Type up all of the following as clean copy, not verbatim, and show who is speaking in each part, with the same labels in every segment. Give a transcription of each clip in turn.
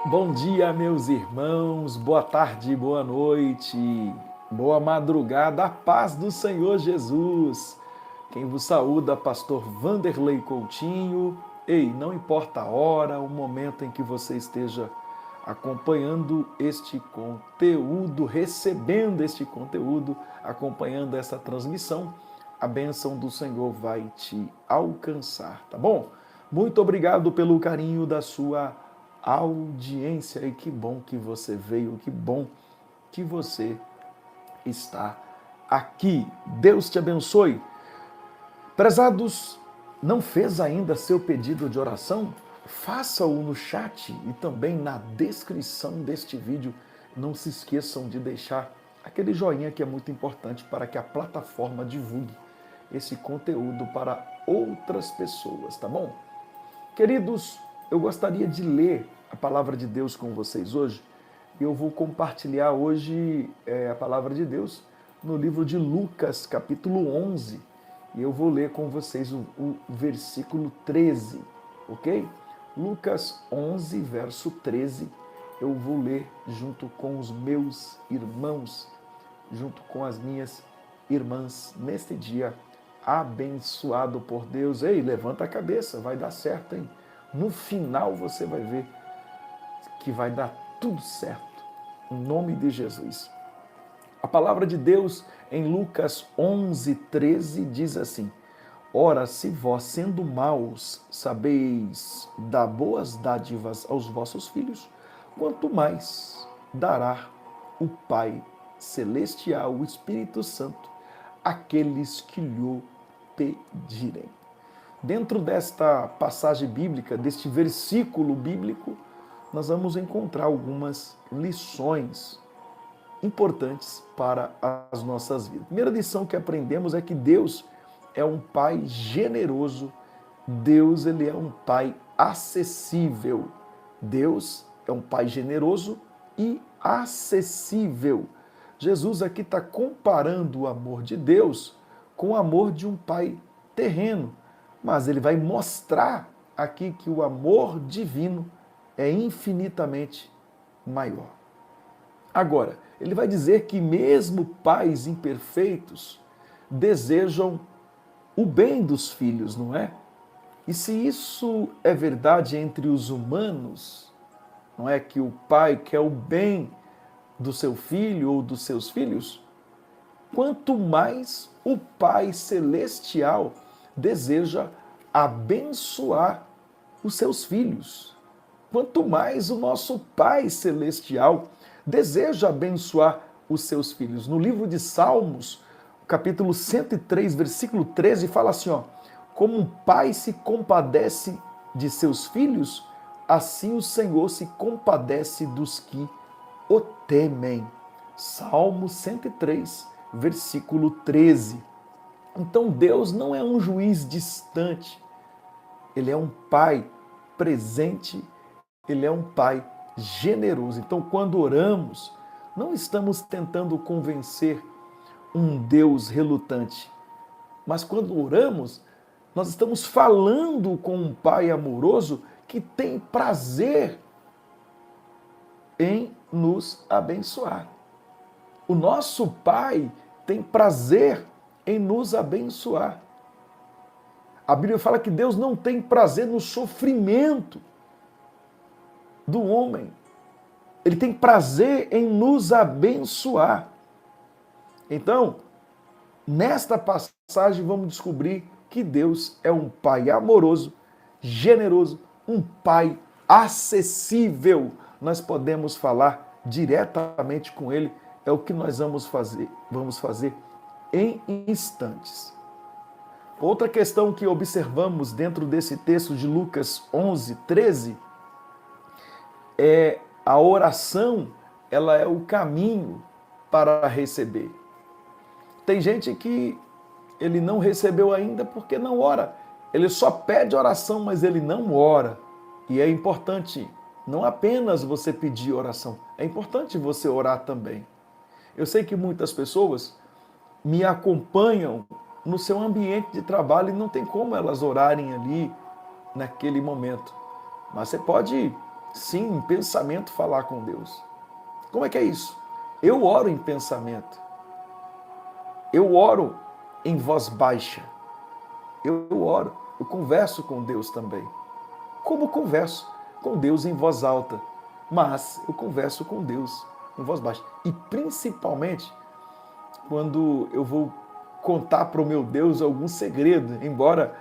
Speaker 1: Bom dia, meus irmãos, boa tarde, boa noite, boa madrugada, a paz do Senhor Jesus. Quem vos saúda, pastor Vanderlei Coutinho. Ei, não importa a hora, o momento em que você esteja acompanhando este conteúdo, recebendo este conteúdo, acompanhando essa transmissão, a bênção do Senhor vai te alcançar, tá bom? Muito obrigado pelo carinho da sua audiência e que bom que você veio, que bom que você está aqui. Deus te abençoe. Prezados, não fez ainda seu pedido de oração? Faça-o no chat e também na descrição deste vídeo. Não se esqueçam de deixar aquele joinha que é muito importante para que a plataforma divulgue esse conteúdo para outras pessoas, tá bom? Queridos, eu gostaria de ler a palavra de Deus com vocês hoje. E eu vou compartilhar hoje a palavra de Deus no livro de Lucas, capítulo 11. E eu vou ler com vocês o versículo 13, ok? Lucas 11, verso 13. Eu vou ler junto com os meus irmãos, junto com as minhas irmãs, neste dia abençoado por Deus. Ei, levanta a cabeça, vai dar certo, hein? No final você vai ver que vai dar tudo certo, em nome de Jesus. A palavra de Deus em Lucas 11, 13 diz assim: Ora, se vós, sendo maus, sabeis dar boas dádivas aos vossos filhos, quanto mais dará o Pai Celestial, o Espírito Santo, àqueles que lhe pedirem. Dentro desta passagem bíblica, deste versículo bíblico, nós vamos encontrar algumas lições importantes para as nossas vidas. A primeira lição que aprendemos é que Deus é um Pai generoso, Deus ele é um Pai acessível. Deus é um Pai generoso e acessível. Jesus aqui está comparando o amor de Deus com o amor de um pai terreno, mas ele vai mostrar aqui que o amor divino é infinitamente maior. Agora, ele vai dizer que mesmo pais imperfeitos desejam o bem dos filhos, não é? E se isso é verdade entre os humanos, não é que o pai quer o bem do seu filho ou dos seus filhos, quanto mais o Pai Celestial deseja abençoar os seus filhos. Quanto mais o nosso Pai Celestial deseja abençoar os seus filhos. No livro de Salmos, capítulo 103, versículo 13, fala assim, ó: como um pai se compadece de seus filhos, assim o Senhor se compadece dos que o temem. Salmo 103, versículo 13. Então Deus não é um juiz distante, ele é um pai presente, ele é um pai generoso. Então, quando oramos, não estamos tentando convencer um Deus relutante, mas quando oramos, nós estamos falando com um pai amoroso que tem prazer em nos abençoar. O nosso Pai tem prazer em nos abençoar. A Bíblia fala que Deus não tem prazer no sofrimento do homem. Ele tem prazer em nos abençoar. Então, nesta passagem, vamos descobrir que Deus é um Pai amoroso, generoso, um Pai acessível. Nós podemos falar diretamente com Ele. É o que nós vamos fazer em instantes. Outra questão que observamos dentro desse texto de Lucas 11, 13, é a oração, ela é o caminho para receber. Tem gente que ele não recebeu ainda porque não ora. Ele só pede oração, mas ele não ora. E é importante não apenas você pedir oração, é importante você orar também. Eu sei que muitas pessoas me acompanham no seu ambiente de trabalho e não tem como elas orarem ali naquele momento. Mas você pode Sim, em pensamento falar com Deus. Como é que é isso? Eu oro em pensamento. Eu oro em voz baixa. Eu oro, eu converso com Deus também. Como converso com Deus em voz alta, mas eu converso com Deus em voz baixa. E principalmente quando eu vou contar para o meu Deus algum segredo, embora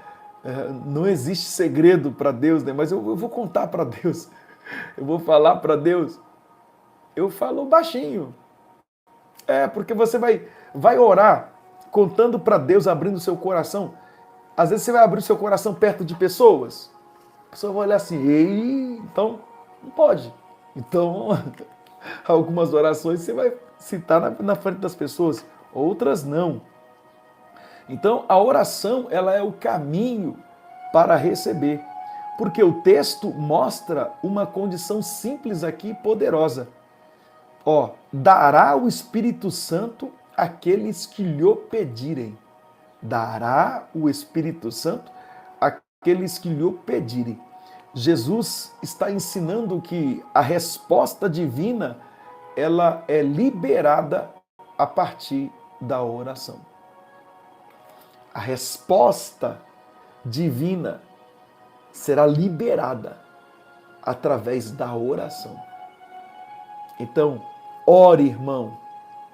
Speaker 1: não existe segredo para Deus, né? Mas eu vou contar para Deus, eu vou falar para Deus, eu falo baixinho. Porque você vai orar contando para Deus, abrindo o seu coração. Às vezes você vai abrir o seu coração perto de pessoas, a pessoa vai olhar assim, ei, então não pode. Então, algumas orações você vai citar na frente das pessoas, outras não. Então, a oração, ela é o caminho para receber, porque o texto mostra uma condição simples aqui e poderosa. Dará o Espírito Santo àqueles que lhe pedirem. Dará o Espírito Santo àqueles que lhe pedirem. Jesus está ensinando que a resposta divina, ela é liberada a partir da oração. A resposta divina será liberada através da oração. Então, ore, irmão,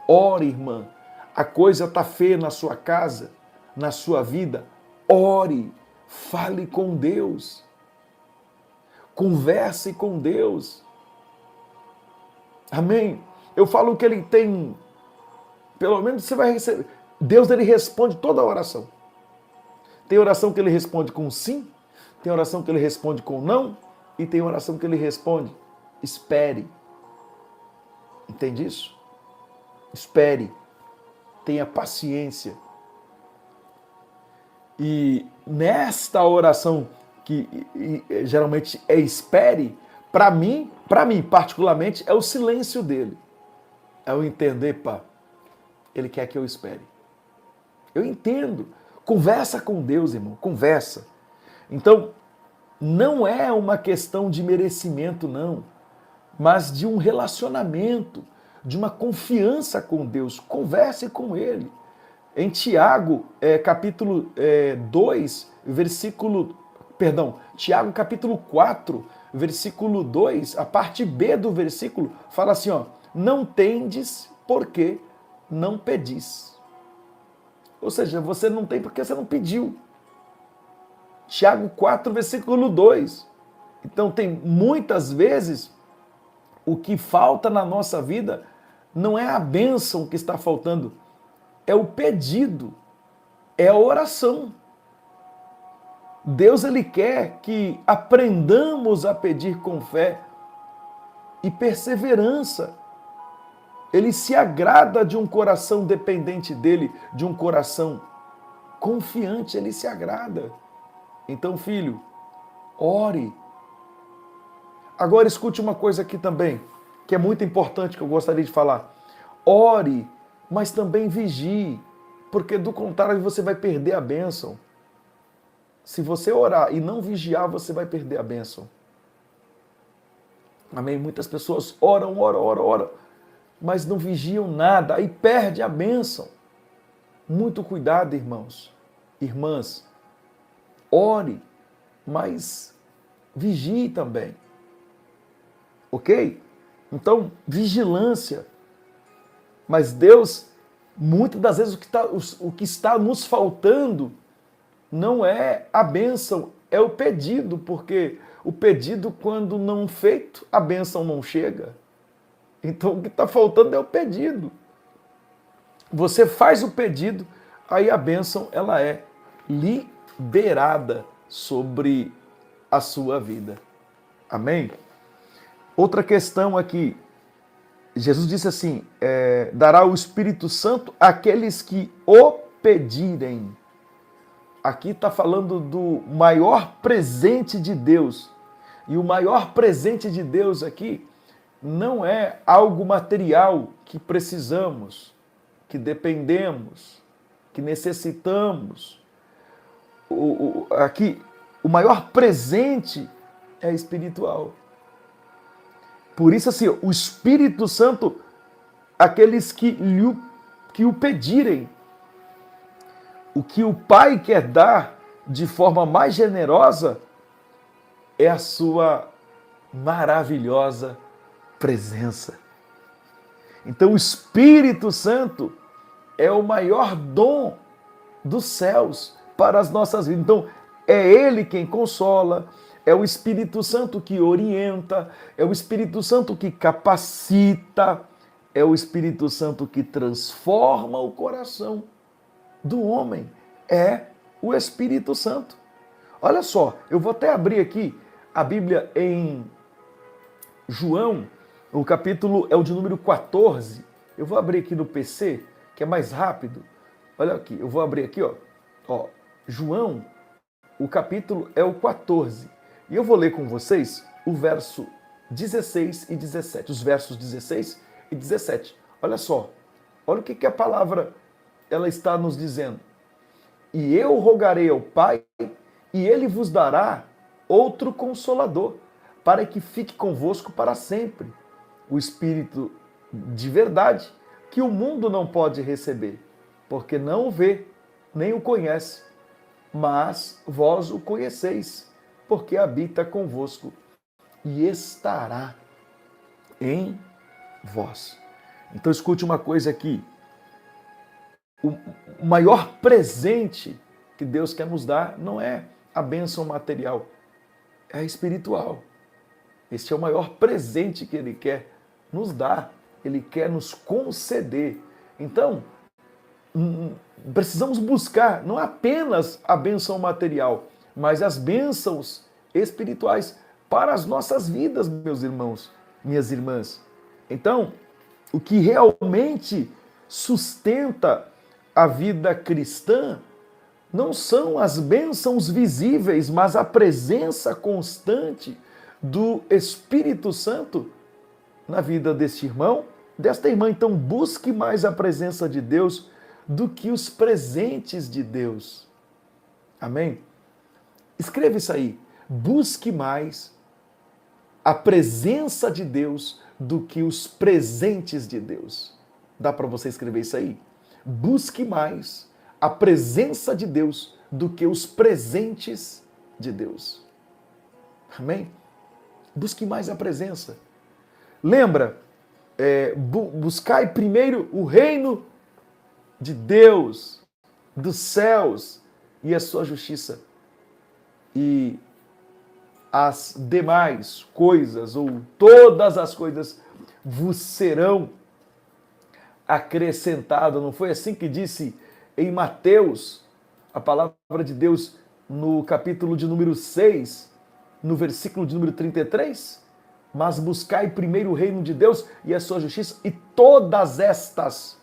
Speaker 1: ore, irmã. A coisa está feia na sua casa, na sua vida. Ore, fale com Deus. Converse com Deus. Amém? Eu falo que ele tem, pelo menos você vai receber. Deus, ele responde toda a oração. Tem oração que ele responde com sim, tem oração que ele responde com não, e tem oração que ele responde, espere. Entende isso? Espere. Tenha paciência. E nesta oração, que geralmente é espere, para mim particularmente, é o silêncio dele. É o entender, pá, ele quer que eu espere. Eu entendo. Conversa com Deus, irmão, conversa. Então, não é uma questão de merecimento, não, mas de um relacionamento, de uma confiança com Deus. Converse com Ele. Em Tiago, capítulo 2, Tiago capítulo 4, versículo 2, a parte B do versículo, fala assim, não tendes porque não pedis. Ou seja, você não tem porque você não pediu. Tiago 4, versículo 2. Então, tem muitas vezes o que falta na nossa vida não é a bênção que está faltando, é o pedido, é a oração. Deus, ele quer que aprendamos a pedir com fé e perseverança. Ele se agrada de um coração dependente dele, de um coração confiante, ele se agrada. Então, filho, ore. Agora escute uma coisa aqui também, que é muito importante, que eu gostaria de falar. Ore, mas também vigie, porque do contrário você vai perder a bênção. Se você orar e não vigiar, você vai perder a bênção. Amém? Muitas pessoas oram, mas não vigiam nada, aí perde a bênção. Muito cuidado, irmãos, irmãs. Ore, mas vigie também. Ok? Então, vigilância. Mas Deus, muitas das vezes o que está nos faltando não é a bênção, é o pedido, porque o pedido, quando não feito, a bênção não chega. Então, o que está faltando é o pedido. Você faz o pedido, aí a bênção, ela é liberada sobre a sua vida. Amém? Outra questão aqui. Jesus disse assim, dará o Espírito Santo àqueles que o pedirem. Aqui está falando do maior presente de Deus. E o maior presente de Deus aqui não é algo material que precisamos, que dependemos, que necessitamos. Aqui, o maior presente é espiritual. Por isso, assim, o Espírito Santo, aqueles que o pedirem, o que o Pai quer dar de forma mais generosa é a sua maravilhosa presença. Então, o Espírito Santo é o maior dom dos céus para as nossas vidas. Então, é Ele quem consola, é o Espírito Santo que orienta, é o Espírito Santo que capacita, é o Espírito Santo que transforma o coração do homem. É o Espírito Santo. Olha só, eu vou até abrir aqui a Bíblia em João, o capítulo é o de número 14. Eu vou abrir aqui no PC, que é mais rápido. Olha aqui, eu vou abrir aqui, ó. João, o capítulo é o 14. E eu vou ler com vocês o verso 16 e 17. Os versos 16 e 17. Olha só. Olha o que a palavra ela está nos dizendo. E eu rogarei ao Pai, e Ele vos dará outro Consolador, para que fique convosco para sempre. O Espírito de verdade, que o mundo não pode receber, porque não o vê, nem o conhece. Mas vós o conheceis, porque habita convosco e estará em vós. Então escute uma coisa aqui. O maior presente que Deus quer nos dar não é a bênção material, é a espiritual. Este é o maior presente que Ele quer nos dar, Ele quer nos conceder. Então, precisamos buscar não apenas a bênção material, mas as bênçãos espirituais para as nossas vidas, meus irmãos, minhas irmãs. Então, o que realmente sustenta a vida cristã não são as bênçãos visíveis, mas a presença constante do Espírito Santo na vida deste irmão, desta irmã. Então, busque mais a presença de Deus do que os presentes de Deus. Amém? Escreva isso aí. Busque mais a presença de Deus do que os presentes de Deus. Dá para você escrever isso aí? Busque mais a presença de Deus do que os presentes de Deus. Amém? Busque mais a presença. Lembra, buscai primeiro o reino de Deus, dos céus e a sua justiça. E as demais coisas, ou todas as coisas, vos serão acrescentadas. Não foi assim que disse em Mateus, a palavra de Deus, no capítulo de número 6, no versículo de número 33? Mas buscai primeiro o reino de Deus e a sua justiça, e todas estas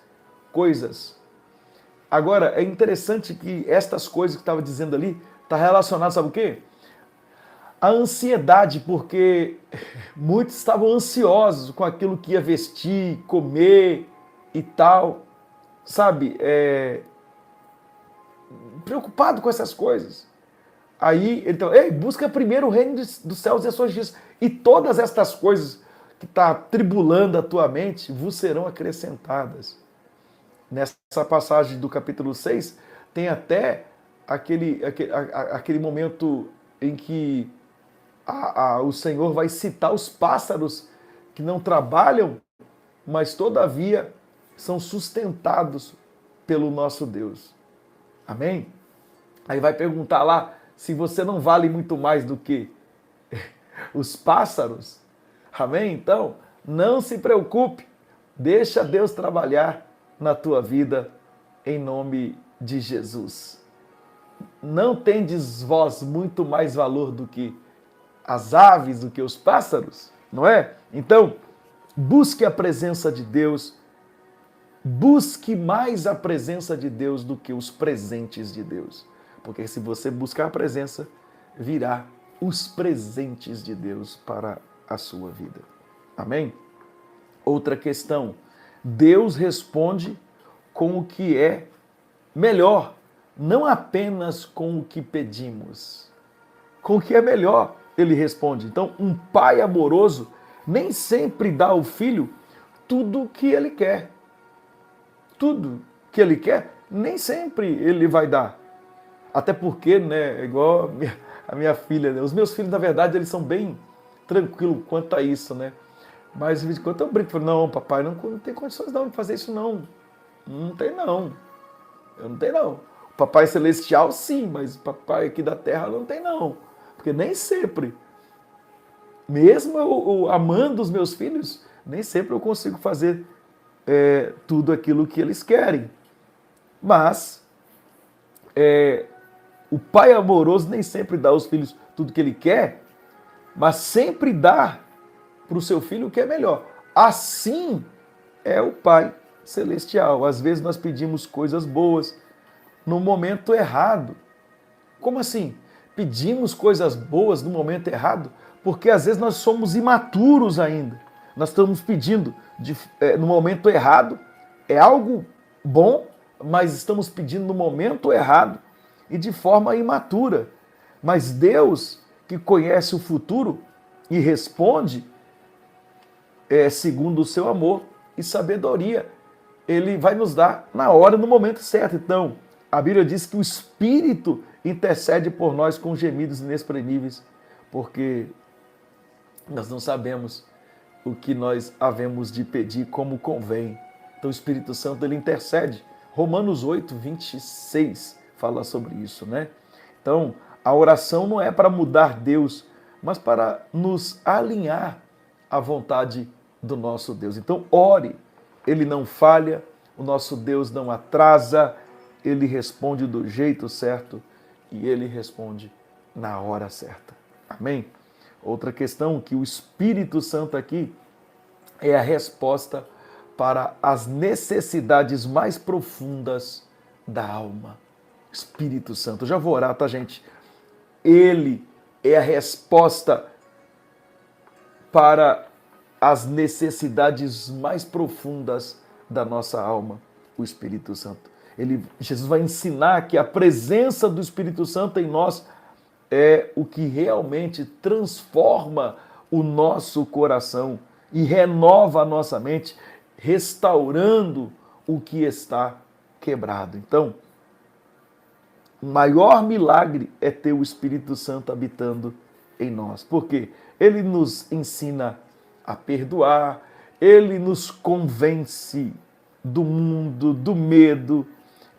Speaker 1: coisas. Agora, é interessante que estas coisas que estava dizendo ali, está relacionado, sabe o quê? A ansiedade, porque muitos estavam ansiosos com aquilo que ia vestir, comer e tal, sabe? Preocupado com essas coisas. Aí, então, busca primeiro o reino dos céus e a sua justiça. E todas estas coisas que está tribulando a tua mente vos serão acrescentadas. Nessa passagem do capítulo 6, tem até aquele momento em que o Senhor vai citar os pássaros que não trabalham, mas todavia são sustentados pelo nosso Deus. Amém? Aí vai perguntar lá se você não vale muito mais do que os pássaros. Amém? Então, não se preocupe. Deixa Deus trabalhar na tua vida em nome de Jesus. Não tendes vós muito mais valor do que as aves, do que os pássaros, não é? Então, busque a presença de Deus. Busque mais a presença de Deus do que os presentes de Deus. Porque se você buscar a presença, virá os presentes de Deus para a sua vida. Amém? Outra questão. Deus responde com o que é melhor, não apenas com o que pedimos. Com o que é melhor, Ele responde. Então, um pai amoroso nem sempre dá ao filho tudo o que ele quer. Tudo que ele quer, nem sempre ele vai dar. Até porque, né, igual a minha filha, né? Os meus filhos, na verdade, eles são bem tranquilos quanto a isso, né? Mas de vez em quando eu brinco, falo, não, papai, não tem condições não de fazer isso não. Não tem não. Eu não tenho não. O papai celestial sim, mas o papai aqui da terra não tem não. Porque nem sempre, mesmo eu amando os meus filhos, nem sempre eu consigo fazer tudo aquilo que eles querem. Mas o pai amoroso nem sempre dá aos filhos tudo que ele quer, mas sempre dá para o seu filho o que é melhor. Assim é o Pai Celestial. Às vezes nós pedimos coisas boas no momento errado. Como assim? Pedimos coisas boas no momento errado? Porque às vezes nós somos imaturos ainda. Nós estamos pedindo no momento errado. É algo bom, mas estamos pedindo no momento errado e de forma imatura. Mas Deus, que conhece o futuro e responde segundo o seu amor e sabedoria, Ele vai nos dar na hora, no momento certo. Então, a Bíblia diz que o Espírito intercede por nós com gemidos inexprimíveis, porque nós não sabemos o que nós havemos de pedir como convém. Então, o Espírito Santo, ele intercede. Romanos 8, 26 fala sobre isso, né? Então, a oração não é para mudar Deus, mas para nos alinhar à vontade do nosso Deus. Então, ore. Ele não falha, o nosso Deus não atrasa, ele responde do jeito certo e ele responde na hora certa. Amém? Outra questão, que o Espírito Santo aqui é a resposta para as necessidades mais profundas da alma. Espírito Santo, eu já vou orar, tá, gente? Ele é a resposta para as necessidades mais profundas da nossa alma, o Espírito Santo. Jesus vai ensinar que a presença do Espírito Santo em nós é o que realmente transforma o nosso coração e renova a nossa mente, restaurando o que está quebrado. Então, o maior milagre é ter o Espírito Santo habitando em nós, porque ele nos ensina a perdoar, ele nos convence do mundo, do medo,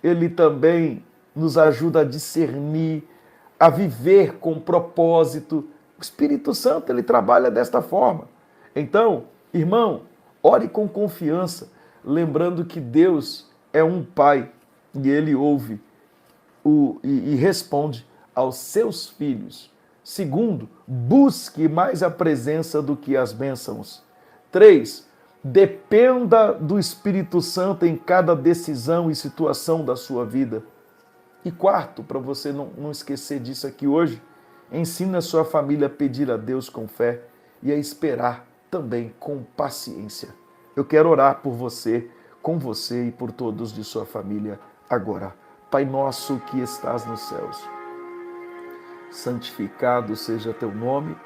Speaker 1: ele também nos ajuda a discernir, a viver com propósito. O Espírito Santo, ele trabalha desta forma. Então, irmão, ore com confiança, lembrando que Deus é um Pai e ele ouve e responde aos seus filhos. Segundo, busque mais a presença do que as bênçãos. 3, dependa do Espírito Santo em cada decisão e situação da sua vida. E quarto, para você não esquecer disso aqui hoje, ensine a sua família a pedir a Deus com fé e a esperar também com paciência. Eu quero orar por você, com você e por todos de sua família agora. Pai nosso que estás nos céus, santificado seja teu nome,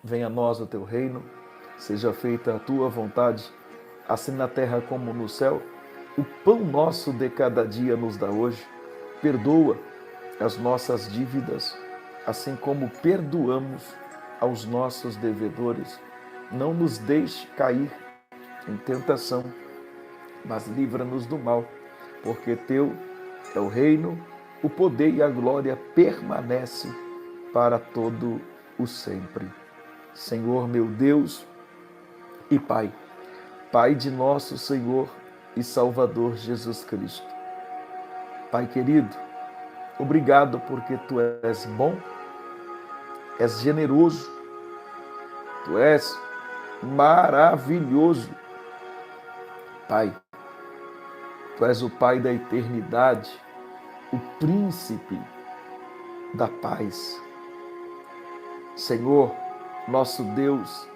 Speaker 1: venha a nós o teu reino, seja feita a tua vontade, assim na terra como no céu. O pão nosso de cada dia nos dá hoje, perdoa as nossas dívidas, assim como perdoamos aos nossos devedores. Não nos deixe cair em tentação, mas livra-nos do mal, porque teu é o reino, o poder e a glória permanece para todo o sempre. Senhor meu Deus e Pai, Pai de nosso Senhor e Salvador Jesus Cristo. Pai querido, obrigado porque Tu és bom, és generoso, Tu és maravilhoso. Pai, Tu és o Pai da eternidade, o príncipe da paz. Senhor, nosso Deus,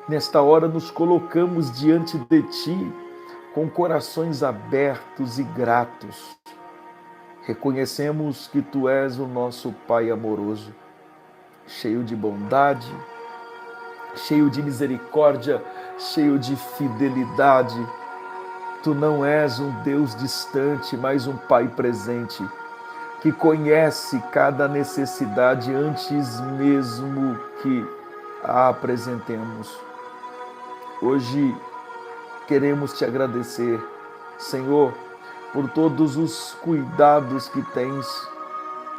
Speaker 1: nesta hora nos colocamos diante de Ti com corações abertos e gratos. Reconhecemos que Tu és o nosso Pai amoroso, cheio de bondade, cheio de misericórdia, cheio de fidelidade. Tu não és um Deus distante, mas um Pai presente, que conhece cada necessidade antes mesmo que a apresentemos. Hoje queremos te agradecer, Senhor, por todos os cuidados que tens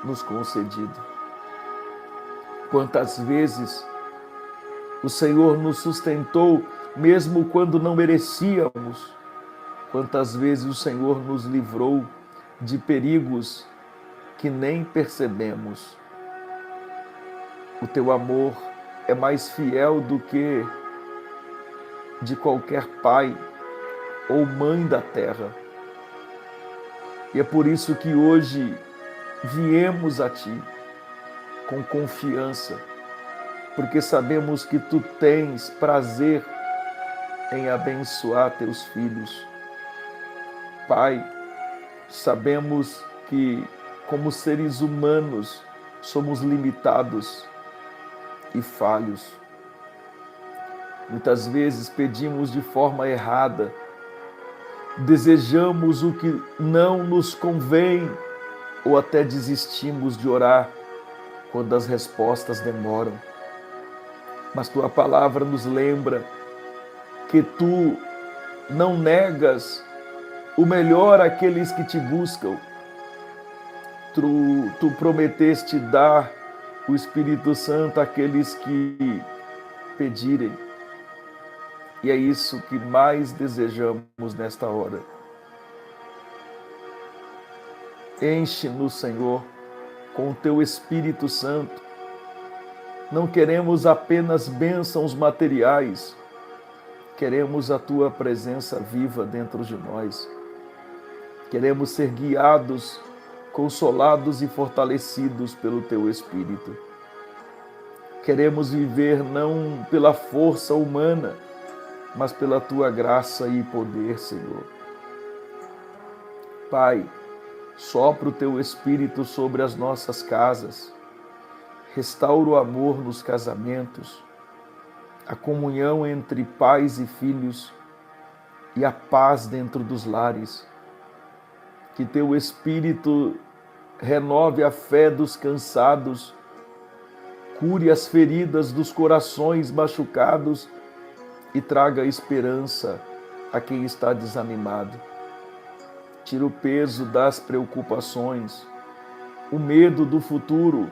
Speaker 1: nos concedido. Quantas vezes o Senhor nos sustentou, mesmo quando não merecíamos. Quantas vezes o Senhor nos livrou de perigos que nem percebemos. O teu amor é mais fiel do que de qualquer pai ou mãe da terra. E é por isso que hoje viemos a Ti com confiança, porque sabemos que Tu tens prazer em abençoar Teus filhos. Pai, sabemos que, como seres humanos, somos limitados e falhos. Muitas vezes pedimos de forma errada, desejamos o que não nos convém ou até desistimos de orar quando as respostas demoram. Mas Tua palavra nos lembra que Tu não negas o melhor àqueles que Te buscam. Tu prometeste dar o Espírito Santo àqueles que pedirem. E é isso que mais desejamos nesta hora. Enche-nos, Senhor, com o Teu Espírito Santo. Não queremos apenas bênçãos materiais, queremos a Tua presença viva dentro de nós. Queremos ser guiados, consolados e fortalecidos pelo Teu Espírito. Queremos viver não pela força humana, mas pela Tua graça e poder, Senhor. Pai, sopra o Teu Espírito sobre as nossas casas, restaura o amor nos casamentos, a comunhão entre pais e filhos e a paz dentro dos lares. Que Teu Espírito renove a fé dos cansados, cure as feridas dos corações machucados e traga esperança a quem está desanimado. Tira o peso das preocupações, o medo do futuro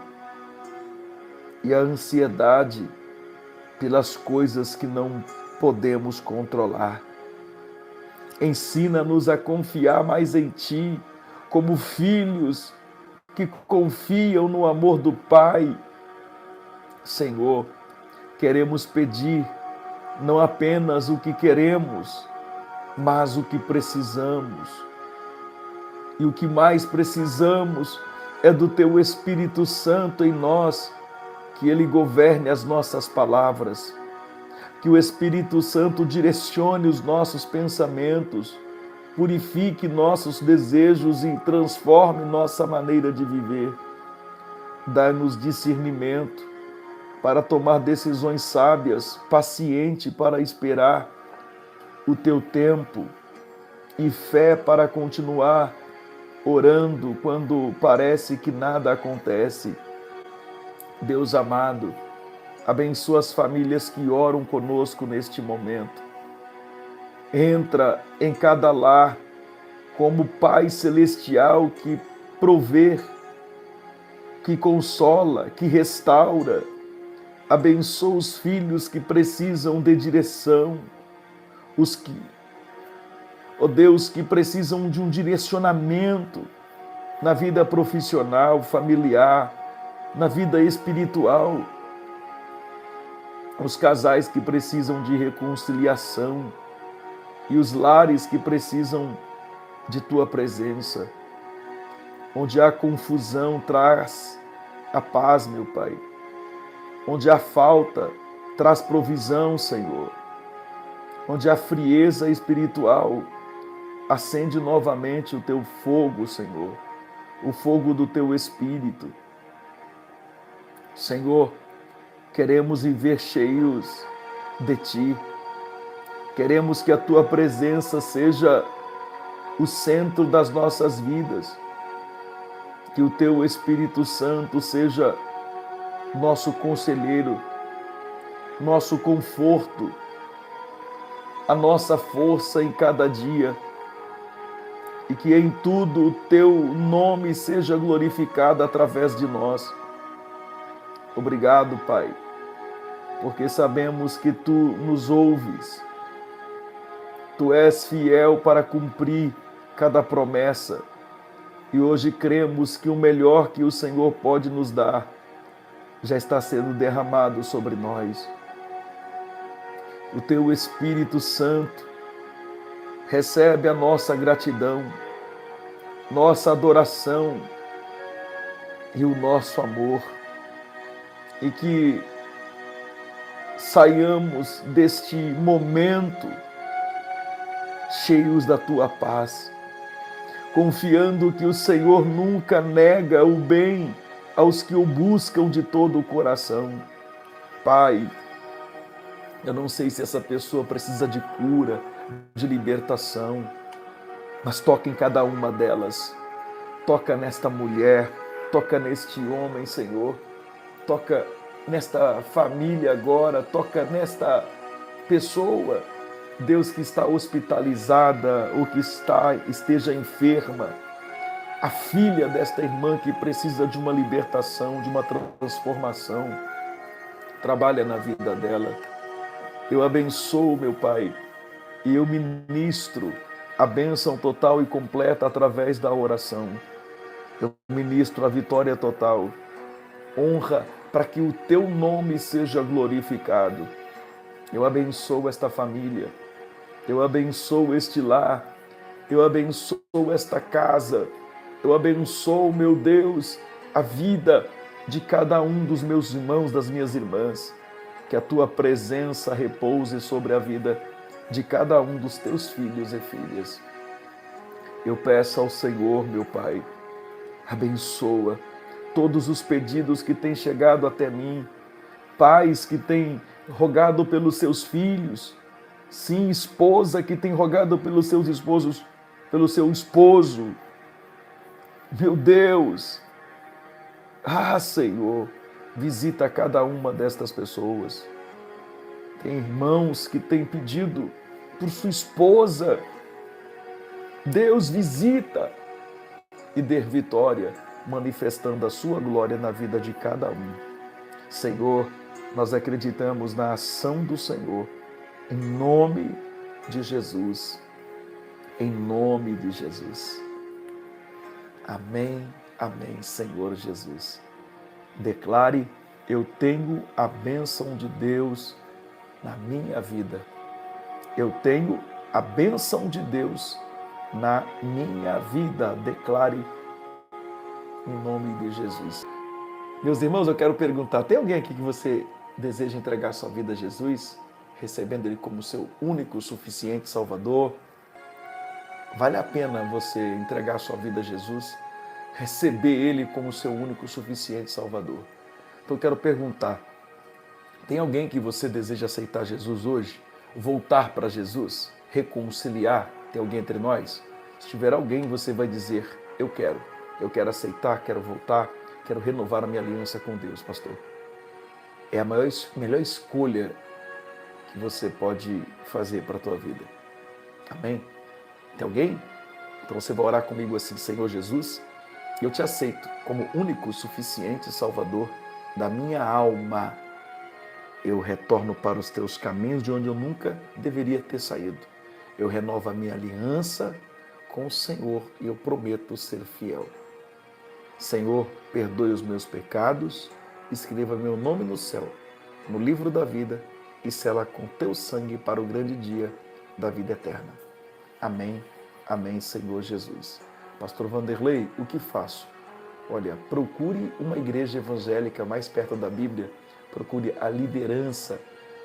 Speaker 1: e a ansiedade pelas coisas que não podemos controlar. Ensina-nos a confiar mais em Ti, como filhos que confiam no amor do Pai. Senhor, queremos pedir não apenas o que queremos, mas o que precisamos. E o que mais precisamos é do Teu Espírito Santo em nós, que Ele governe as nossas palavras, que o Espírito Santo direcione os nossos pensamentos, purifique nossos desejos e transforme nossa maneira de viver. Dá-nos discernimento para tomar decisões sábias, paciente para esperar o Teu tempo e fé para continuar orando quando parece que nada acontece. Deus amado, abençoa as famílias que oram conosco neste momento. Entra em cada lar como Pai Celestial que provê, que consola, que restaura. Abençoa os filhos que precisam de direção, os que, ó Deus, que precisam de um direcionamento na vida profissional, familiar, na vida espiritual, os casais que precisam de reconciliação e os lares que precisam de Tua presença. Onde há confusão, traz a paz, meu Pai. Onde há falta, traz provisão, Senhor. Onde há frieza espiritual, acende novamente o Teu fogo, Senhor, o fogo do Teu Espírito. Senhor, Queremos viver cheios de Ti. Queremos que a Tua presença seja o centro das nossas vidas. Que o Teu Espírito Santo seja nosso conselheiro, nosso conforto, a nossa força em cada dia. E que em tudo o Teu nome seja glorificado através de nós. Obrigado, Pai, porque sabemos que Tu nos ouves. Tu és fiel para cumprir cada promessa. E hoje cremos que o melhor que o Senhor pode nos dar já está sendo derramado sobre nós. O Teu Espírito Santo recebe a nossa gratidão, nossa adoração e o nosso amor. E que saiamos deste momento cheios da Tua paz, confiando que o Senhor nunca nega o bem aos que o buscam de todo o coração. Pai, eu não sei se essa pessoa precisa de cura, de libertação, mas toca em cada uma delas. Toca nesta mulher, toca neste homem, Senhor. Toca nesta família agora, toca nesta pessoa, Deus, que está hospitalizada ou que esteja enferma, a filha desta irmã que precisa de uma libertação, de uma transformação. Trabalha na vida dela. Eu abençoo, meu Pai, e eu ministro a bênção total e completa através da oração. Eu ministro a vitória total, honra para que o Teu nome seja glorificado. Eu abençoo esta família, eu abençoo este lar, eu abençoo esta casa, eu abençoo, meu Deus, a vida de cada um dos meus irmãos, das minhas irmãs. Que a Tua presença repouse sobre a vida de cada um dos Teus filhos e filhas. Eu peço ao Senhor, meu Pai, abençoa todos os pedidos que têm chegado até mim, pais que têm rogado pelos seus filhos, sim, esposa que tem rogado pelos seus esposos, pelo seu esposo. Meu Deus, Senhor, visita cada uma destas pessoas. Tem irmãos que têm pedido por sua esposa. Deus, visita e dê vitória, manifestando a Sua glória na vida de cada um. Senhor, nós acreditamos na ação do Senhor, em nome de Jesus. Em nome de Jesus. Amém, amém, Senhor Jesus. Declare: eu tenho a bênção de Deus na minha vida. Eu tenho a bênção de Deus na minha vida. Declare em nome de Jesus. Meus irmãos, eu quero perguntar, tem alguém aqui que você deseja entregar sua vida a Jesus, recebendo Ele como seu único, suficiente Salvador? Vale a pena você entregar sua vida a Jesus, receber Ele como seu único, suficiente Salvador. Então eu quero perguntar, tem alguém que você deseja aceitar Jesus hoje? Voltar para Jesus? Reconciliar? Tem alguém entre nós? Se tiver alguém, você vai dizer: eu quero aceitar, quero voltar, quero renovar a minha aliança com Deus, pastor. É a melhor escolha que você pode fazer para a tua vida. Amém? Tem alguém? Então você vai orar comigo assim: Senhor Jesus, eu te aceito como único, suficiente Salvador da minha alma. Eu retorno para os teus caminhos de onde eu nunca deveria ter saído. Eu renovo a minha aliança com o Senhor e eu prometo ser fiel. Senhor, perdoe os meus pecados, escreva meu nome no céu, no livro da vida e sela com teu sangue para o grande dia da vida eterna. Amém, amém, Senhor Jesus. Pastor Vanderlei, o que faço? Olha, procure uma igreja evangélica mais perto da Bíblia, procure a liderança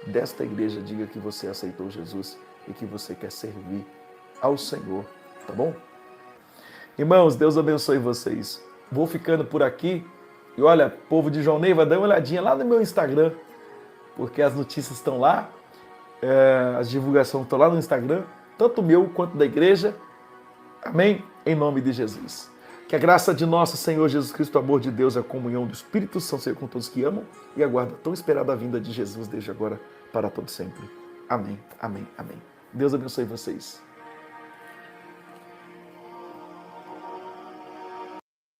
Speaker 1: desta igreja, diga que você aceitou Jesus e que você quer servir ao Senhor, tá bom? Irmãos, Deus abençoe vocês. Vou ficando por aqui e olha, povo de João Neiva, dá uma olhadinha lá no meu Instagram, porque as notícias estão lá, as divulgações estão lá no Instagram, tanto o meu quanto da igreja. Amém? Em nome de Jesus. Que a graça de nosso Senhor Jesus Cristo, o amor de Deus, a comunhão do Espírito Santo seja com todos que amam e aguardam a tão esperada vinda de Jesus desde agora para todo sempre. Amém, amém, amém. Deus abençoe vocês.